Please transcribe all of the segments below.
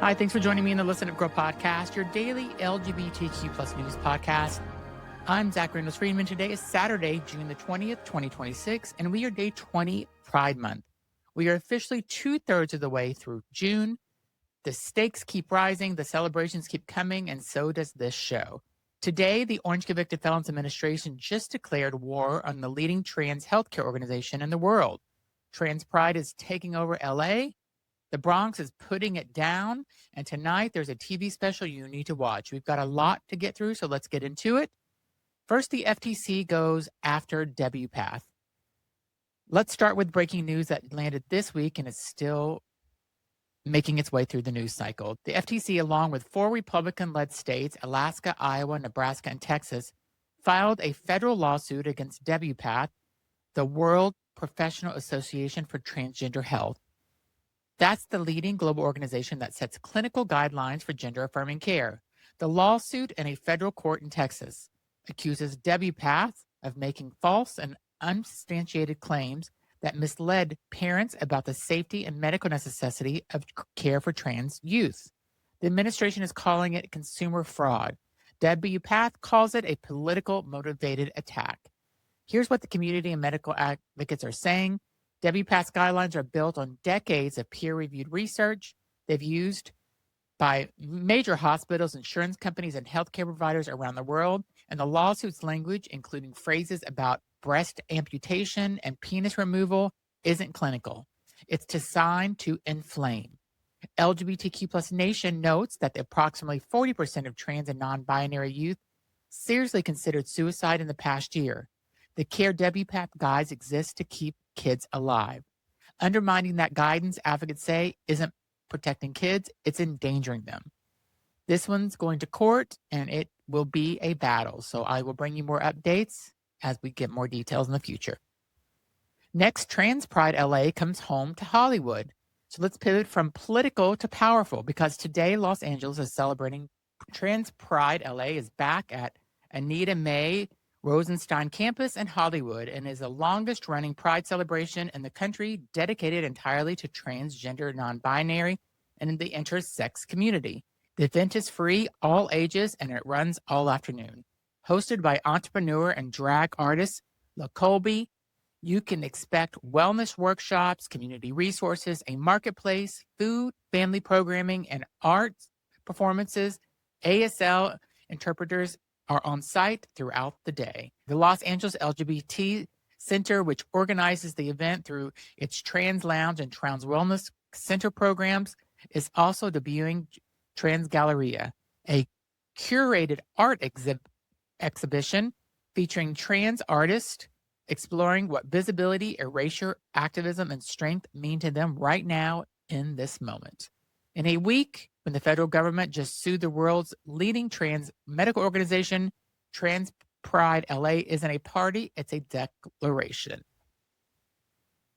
Hi, thanks for joining me in the Listen Up Grow podcast, your daily LGBTQ plus news podcast. I'm Zach Reynolds-Friedman. Today is Saturday, June the 20th, 2026, and we are day 20 Pride Month. We are officially 2/3 of the way through June. The stakes keep rising, the celebrations keep coming, and so does this show. Today, the Orange Convicted Felons Administration just declared war on the leading trans healthcare organization in the world. Trans Pride is taking over LA. The Bronx is putting it down, and tonight there's a TV special you need to watch. We've got a lot to get through, so let's get into it. First, the FTC goes after WPATH. Let's start with breaking news that landed this week and is still making its way through the news cycle. The FTC, along with 4 Republican-led states, Alaska, Iowa, Nebraska, and Texas, filed a federal lawsuit against WPATH, the World Professional Association for Transgender Health. That's the leading global organization that sets clinical guidelines for gender-affirming care. The lawsuit in a federal court in Texas accuses WPATH of making false and unsubstantiated claims that misled parents about the safety and medical necessity of care for trans youth. The administration is calling it consumer fraud. WPATH calls it a political motivated attack. Here's what the community and medical advocates are saying. WPATH's guidelines are built on decades of peer-reviewed research they've used by major hospitals, insurance companies, and healthcare providers around the world. And the lawsuit's language, including phrases about breast amputation and penis removal, isn't clinical. It's designed to inflame. LGBTQ plus Nation notes that approximately 40% of trans and non-binary youth seriously considered suicide in the past year. The Care WPATH guides exist to keep kids alive. Undermining that guidance, advocates say, isn't protecting kids, it's endangering them. This one's going to court, and it will be a battle. So I will bring you more updates as we get more details in the future. Next, Trans Pride LA comes home to Hollywood. So let's pivot from political to powerful, because today Los Angeles is celebrating Trans Pride LA is back at Anita Mae Rosenstein campus in Hollywood and is the longest running Pride celebration in the country, dedicated entirely to transgender, non-binary, and the intersex community. The event is free, all ages, and it runs all afternoon. Hosted by entrepreneur and drag artist La Colby, you can expect wellness workshops, community resources, a marketplace, food, family programming, and arts performances. ASL interpreters are on site throughout the day. The Los Angeles LGBT Center, which organizes the event through its Trans Lounge and Trans Wellness Center programs, is also debuting Trans Galleria, a curated art exhibition featuring trans artists exploring what visibility, erasure, activism, and strength mean to them right now in this moment. In a week, when the federal government just sued the world's leading trans medical organization, Trans Pride LA isn't a party, it's a declaration.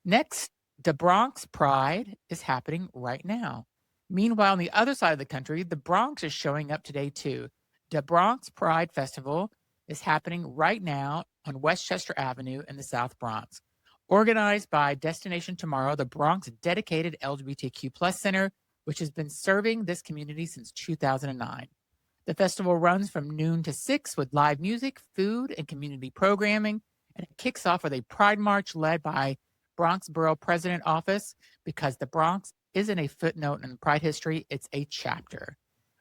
Next, the Bronx Pride is happening right now. Meanwhile, on the other side of the country, the Bronx is showing up today too. The Bronx Pride Festival is happening right now on Westchester Avenue in the South Bronx. Organized by Destination Tomorrow, the Bronx dedicated LGBTQ plus center, which has been serving this community since 2009. The festival runs from noon to 6 with live music, food, and community programming, and it kicks off with a Pride March led by Bronx Borough President Office, because the Bronx isn't a footnote in Pride history, it's a chapter.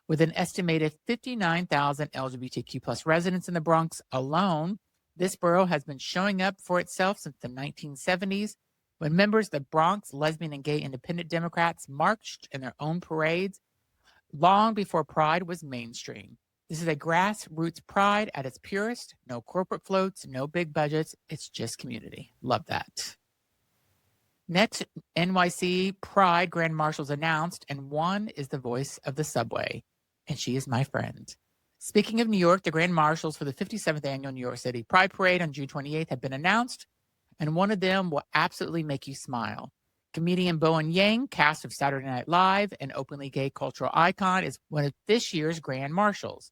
With an estimated 59,000 LGBTQ plus residents in the Bronx alone, this borough has been showing up for itself since the 1970s, when members of the Bronx lesbian and gay independent Democrats marched in their own parades long before Pride was mainstream. This is a grassroots Pride at its purest. No corporate floats, no big budgets. It's just community. Love that. Next, NYC Pride Grand Marshals announced, and one is the voice of the subway, and she is my friend. Speaking of New York, the Grand Marshals for the 57th Annual New York City Pride Parade on June 28th have been announced, and one of them will absolutely make you smile. Comedian Bowen, cast of Saturday Night Live, an openly gay cultural icon, is one of this year's Grand Marshals.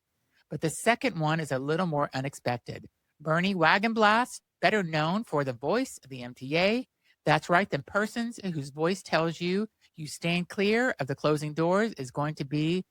But the second one is a little more unexpected. Bernie Wagenblast, better known for the voice of the MTA. That's right, the person whose voice tells you You stand clear of the closing doors is going to be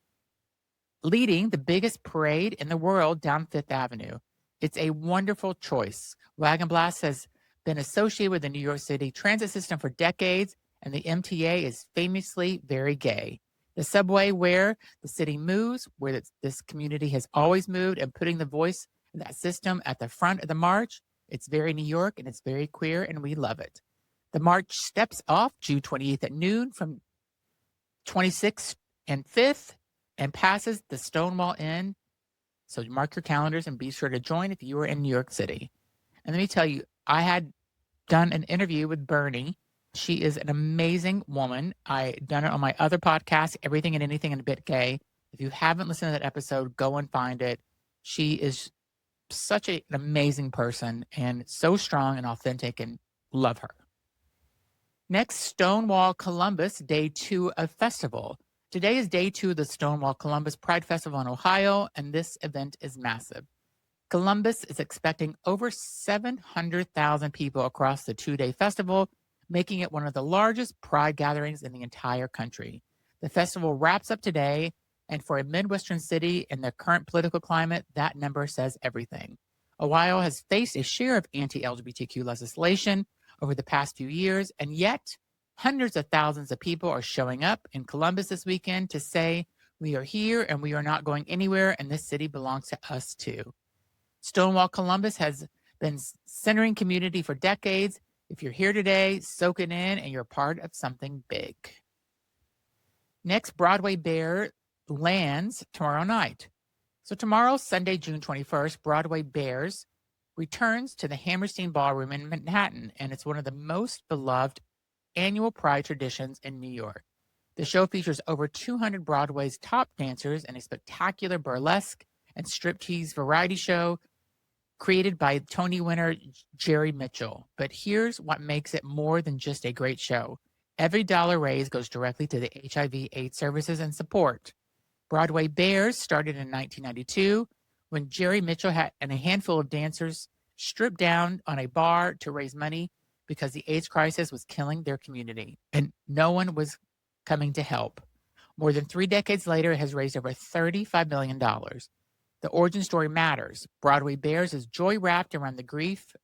leading the biggest parade in the world down Fifth Avenue. It's a wonderful choice. Wagon Blast has been associated with the New York City transit system for decades, and the MTA is famously very gay. The subway where the city moves, where this community has always moved, and putting the voice of that system at the front of the march, it's very New York and it's very queer, and we love it. The march steps off June 28th at noon from 26th and 5th and passes the Stonewall Inn. So mark your calendars and be sure to join if you are in New York City. And let me tell you, I had done an interview with Bernie. She is an amazing woman. I done it on my other podcast, Everything and Anything and a Bit Gay. If you haven't listened to that episode, go and find it. She is such an amazing person and so strong and authentic, and love her. Next, Stonewall Columbus, day 2 of festival. Today is day 2 of the Stonewall Columbus Pride Festival in Ohio, and this event is massive. Columbus is expecting over 700,000 people across the 2-day festival, making it one of the largest pride gatherings in the entire country. The festival wraps up today, and for a Midwestern city in the current political climate, that number says everything. Ohio has faced a share of anti-LGBTQ legislation over the past few years, and yet hundreds of thousands of people are showing up in Columbus this weekend to say, we are here and we are not going anywhere, and this city belongs to us too. Stonewall Columbus has been centering community for decades. If you're here today, soak it in, and you're part of something big. Next, Broadway Bares lands tomorrow night. So tomorrow, Sunday, June 21st, Broadway Bares returns to the Hammerstein Ballroom in Manhattan, and it's one of the most beloved annual Pride traditions in New York. The show features over 200 Broadway's top dancers in a spectacular burlesque and striptease variety show created by Tony winner Jerry Mitchell. But here's what makes it more than just a great show. Every dollar raised goes directly to the HIV/AIDS services and support. Broadway Bares started in 1992 when Jerry Mitchell and a handful of dancers stripped down on a bar to raise money because the AIDS crisis was killing their community, and no one was coming to help. More than 3 decades later, it has raised over $35 million. The origin story matters. Broadway Bares is joy wrapped around the grief,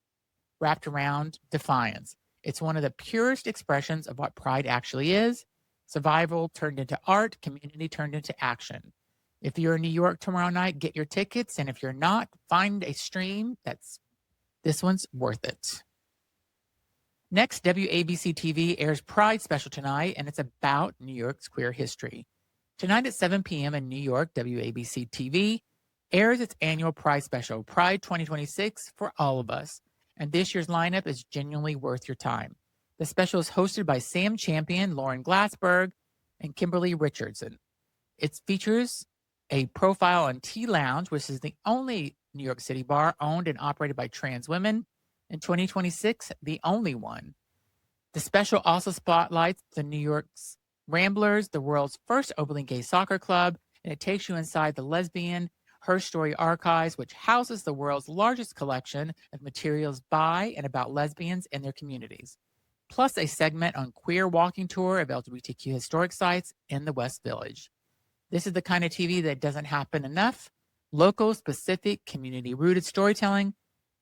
wrapped around defiance. It's one of the purest expressions of what pride actually is. Survival turned into art, community turned into action. If you're in New York tomorrow night, get your tickets. And if you're not, find a stream. This one's worth it. Next, WABC-TV airs Pride Special tonight, and it's about New York's queer history. Tonight at 7 p.m. in New York, WABC-TV airs its annual Pride Special, Pride 2026 for all of us. And this year's lineup is genuinely worth your time. The special is hosted by Sam Champion, Lauren Glassberg, and Kimberly Richardson. It features a profile on Tea Lounge, which is the only New York City bar owned and operated by trans women. In 2026, the only one. The special also spotlights the New York's Ramblers, the world's first openly gay soccer club, and it takes you inside the lesbian Her Story Archives, which houses the world's largest collection of materials by and about lesbians and their communities, plus a segment on queer walking tour of LGBTQ historic sites in the West Village. This is the kind of TV that doesn't happen enough. Local, specific, community-rooted storytelling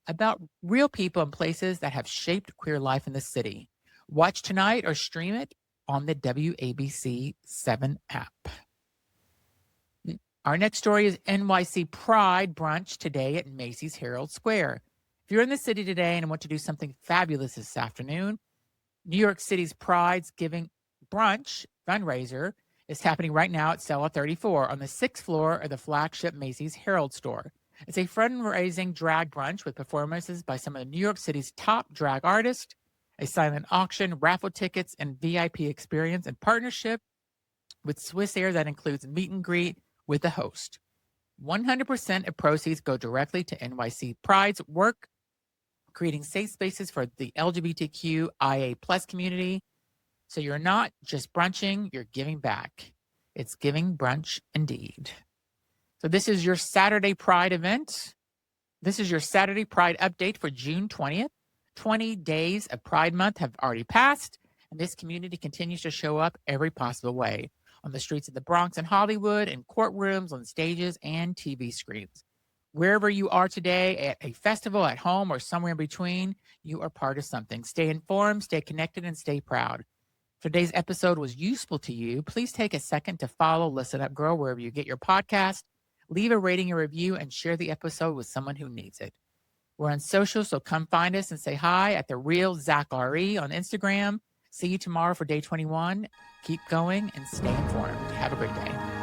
about real people and places that have shaped queer life in the city. Watch tonight or stream it on the WABC-7 app. Our next story is NYC Pride Brunch today at Macy's Herald Square. If you're in the city today and want to do something fabulous this afternoon, New York City's Pride's Giving Brunch fundraiser is happening right now at Cella 34 on the 6th floor of the flagship Macy's Herald store. It's a fundraising drag brunch with performances by some of New York City's top drag artists, a silent auction, raffle tickets, and VIP experience in partnership with Swiss Air that includes meet and greet with the host. 100% of proceeds go directly to NYC Pride's work, creating safe spaces for the LGBTQIA+ community. So you're not just brunching, you're giving back. It's giving brunch indeed. So this is your Saturday Pride event. This is your Saturday Pride update for June 20th. 20 days of Pride Month have already passed, and this community continues to show up every possible way on the streets of the Bronx and Hollywood, in courtrooms, on stages, and TV screens. Wherever you are today, at a festival, at home, or somewhere in between, you are part of something. Stay informed, stay connected, and stay proud. If today's episode was useful to you, please take a second to follow Listen Up Girl wherever you get your podcast. Leave a rating and review and share the episode with someone who needs it. We're on social, so come find us and say hi at The Real Zach RE on Instagram. See you tomorrow for day 21. Keep going and stay informed. Have a great day.